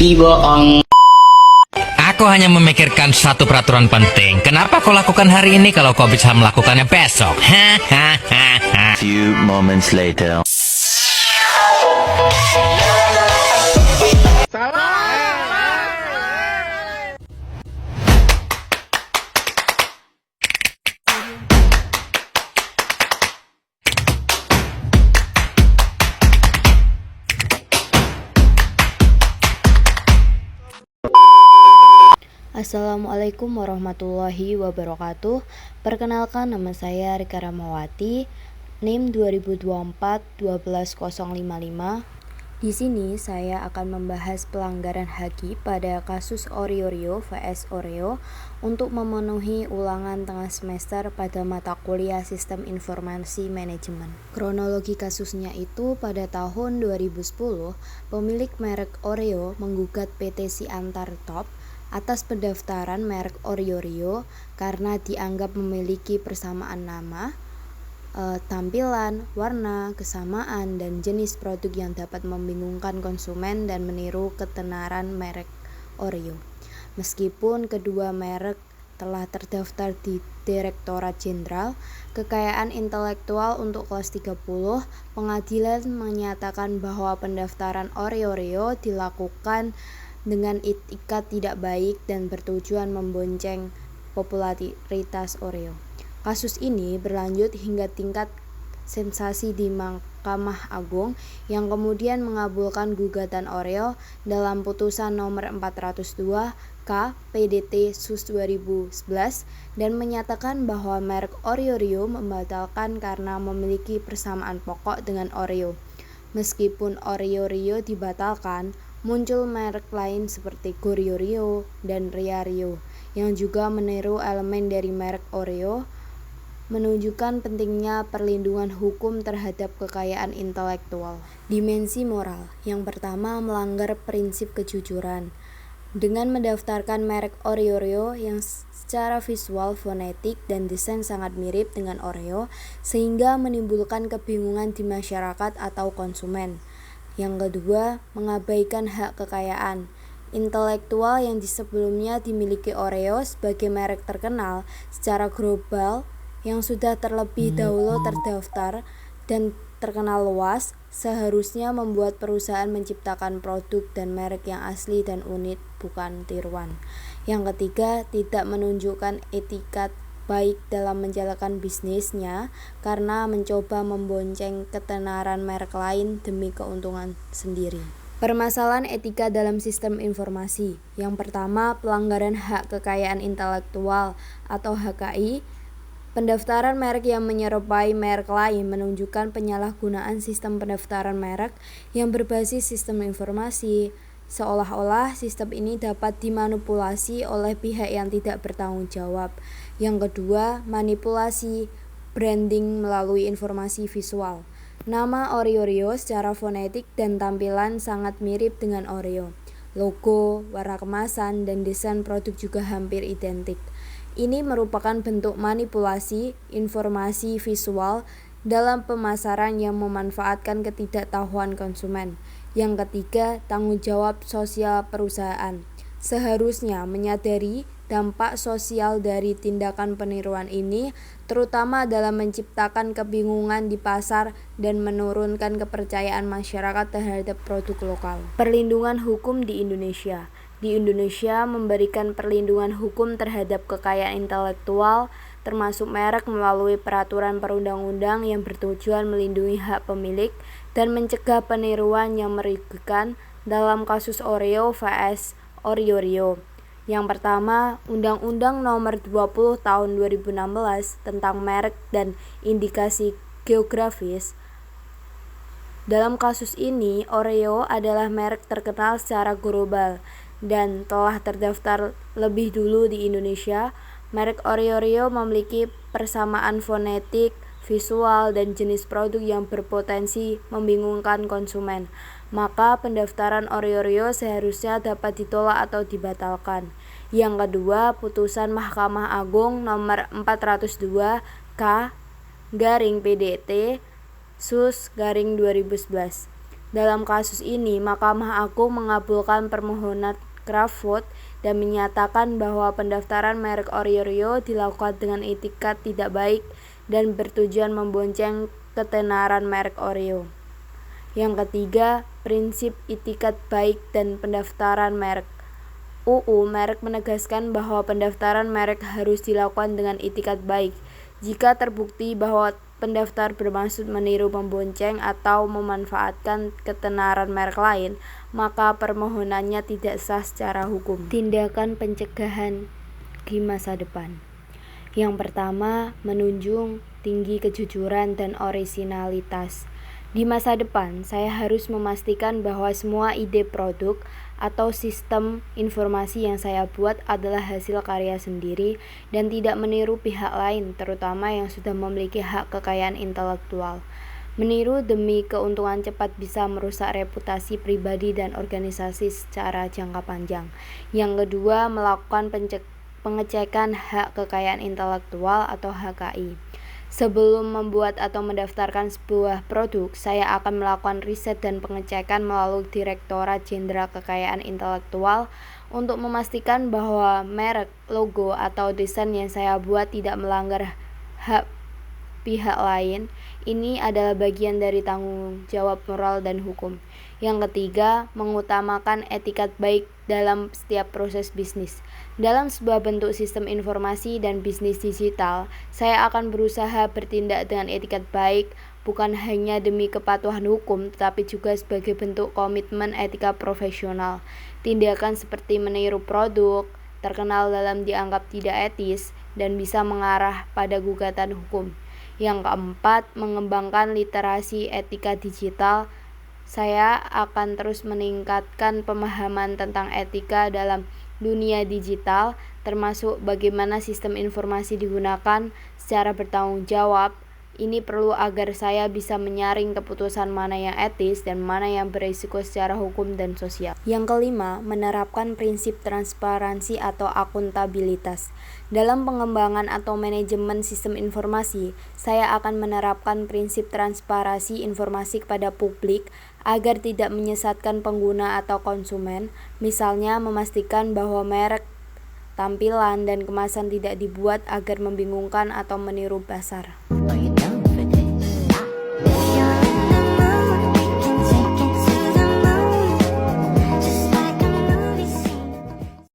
Dibohong. Aku hanya memikirkan satu peraturan penting. Kenapa kau lakukan hari ini kalau kau bisa melakukannya besok? Few moments later. Assalamualaikum warahmatullahi wabarakatuh. Perkenalkan, nama saya Rika Ramawati, NIM 2024-12055. Di sini saya akan membahas pelanggaran HAKI pada kasus Oreo vs Oreo untuk memenuhi ulangan tengah semester pada mata kuliah Sistem Informasi Manajemen. Kronologi kasusnya itu pada tahun 2010, pemilik merek Oreo menggugat PT Siantar Top atas pendaftaran merek Oreo karena dianggap memiliki persamaan nama, tampilan, warna, kesamaan, dan jenis produk yang dapat membingungkan konsumen dan meniru ketenaran merek Oreo. Meskipun kedua merek telah terdaftar di Direktorat Jenderal Kekayaan Intelektual untuk kelas 30, pengadilan menyatakan bahwa pendaftaran Oreo dilakukan dengan itikat tidak baik dan bertujuan membonceng popularitas Oreo. Kasus ini berlanjut hingga tingkat kasasi di Mahkamah Agung yang kemudian mengabulkan gugatan Oreo dalam putusan nomor 402 K PDT Sus 2011 dan menyatakan bahwa merek Oreo membatalkan karena memiliki persamaan pokok dengan Oreo. Meskipun Oreo dibatalkan, muncul merek lain seperti Goryeo dan Rio yang juga meniru elemen dari merek Oreo, menunjukkan pentingnya perlindungan hukum terhadap kekayaan intelektual. Dimensi moral. Yang pertama, melanggar prinsip kejujuran. Dengan mendaftarkan merek Oreo yang secara visual, fonetik, dan desain sangat mirip dengan Oreo, sehingga menimbulkan kebingungan di masyarakat atau konsumen. Yang kedua, mengabaikan hak kekayaan intelektual yang sebelumnya dimiliki Oreo sebagai merek terkenal secara global yang sudah terlebih dahulu terdaftar dan terkenal luas, seharusnya membuat perusahaan menciptakan produk dan merek yang asli dan unik, bukan tiruan. Yang ketiga, tidak menunjukkan etikat baik dalam menjalankan bisnisnya karena mencoba membonceng ketenaran merek lain demi keuntungan sendiri. Permasalahan etika dalam sistem informasi. Yang pertama, pelanggaran hak kekayaan intelektual atau HKI. Pendaftaran merek yang menyerupai merek lain menunjukkan penyalahgunaan sistem pendaftaran merek yang berbasis sistem informasi, seolah-olah sistem ini dapat dimanipulasi oleh pihak yang tidak bertanggung jawab. Yang kedua, manipulasi branding melalui informasi visual. Nama Oreo secara fonetik dan tampilan sangat mirip dengan Oreo. Logo, warna kemasan, dan desain produk juga hampir identik. Ini merupakan bentuk manipulasi informasi visual dalam pemasaran yang memanfaatkan ketidaktahuan konsumen. Yang ketiga, tanggung jawab sosial perusahaan. Seharusnya menyadari dampak sosial dari tindakan peniruan ini, terutama dalam menciptakan kebingungan di pasar dan menurunkan kepercayaan masyarakat terhadap produk lokal. Perlindungan hukum di Indonesia. Di Indonesia memberikan perlindungan hukum terhadap kekayaan intelektual, termasuk merek melalui peraturan perundang-undang yang bertujuan melindungi hak pemilik dan mencegah peniruan yang merugikan dalam kasus Oreo vs Oreo. Yang pertama, Undang-Undang Nomor 20 Tahun 2016 tentang merek dan indikasi geografis. Dalam kasus ini, Oreo adalah merek terkenal secara global dan telah terdaftar lebih dulu di Indonesia. Merek Oreo memiliki persamaan fonetik, visual, dan jenis produk yang berpotensi membingungkan konsumen. Maka pendaftaran Oreo seharusnya dapat ditolak atau dibatalkan. Yang kedua, putusan Mahkamah Agung nomor 402 K garing PDT Sus garing 2011. Dalam kasus ini, Mahkamah Agung mengabulkan permohonan Crawford dan menyatakan bahwa pendaftaran merek Oreo dilakukan dengan etikat tidak baik dan bertujuan membonceng ketenaran merek Oreo. Yang ketiga, prinsip etikat baik dan pendaftaran merek. UU Merek menegaskan bahwa pendaftaran merek harus dilakukan dengan etikat baik. Jika terbukti bahwa pendaftar bermaksud meniru, membonceng, atau memanfaatkan ketenaran merek lain, maka permohonannya tidak sah secara hukum. Tindakan pencegahan di masa depan. Yang pertama, menunjung tinggi kejujuran dan orisinalitas. Di masa depan, saya harus memastikan bahwa semua ide produk atau sistem informasi yang saya buat adalah hasil karya sendiri dan tidak meniru pihak lain, terutama yang sudah memiliki hak kekayaan intelektual. Meniru demi keuntungan cepat bisa merusak reputasi pribadi dan organisasi secara jangka panjang. Yang kedua, melakukan pengecekan hak kekayaan intelektual atau HKI. Sebelum membuat atau mendaftarkan sebuah produk, saya akan melakukan riset dan pengecekan melalui Direktorat Jenderal Kekayaan Intelektual untuk memastikan bahwa merek, logo, atau desain yang saya buat tidak melanggar hak pihak lain. Ini adalah bagian dari tanggung jawab moral dan hukum. Yang ketiga, mengutamakan etikat baik dalam setiap proses bisnis. Dalam sebuah bentuk sistem informasi dan bisnis digital, saya akan berusaha bertindak dengan etikat baik, bukan hanya demi kepatuhan hukum, tetapi juga sebagai bentuk komitmen etika profesional. Tindakan seperti meniru produk terkenal dalam dianggap tidak etis dan bisa mengarah pada gugatan hukum. Yang keempat, mengembangkan literasi etika digital. Saya akan terus meningkatkan pemahaman tentang etika dalam dunia digital, termasuk bagaimana sistem informasi digunakan secara bertanggung jawab. Ini perlu agar saya bisa menyaring keputusan mana yang etis dan mana yang berisiko secara hukum dan sosial. Yang kelima, menerapkan prinsip transparansi atau akuntabilitas. Dalam pengembangan atau manajemen sistem informasi, saya akan menerapkan prinsip transparansi informasi kepada publik agar tidak menyesatkan pengguna atau konsumen, misalnya memastikan bahwa merek, tampilan, dan kemasan tidak dibuat agar membingungkan atau meniru pasar.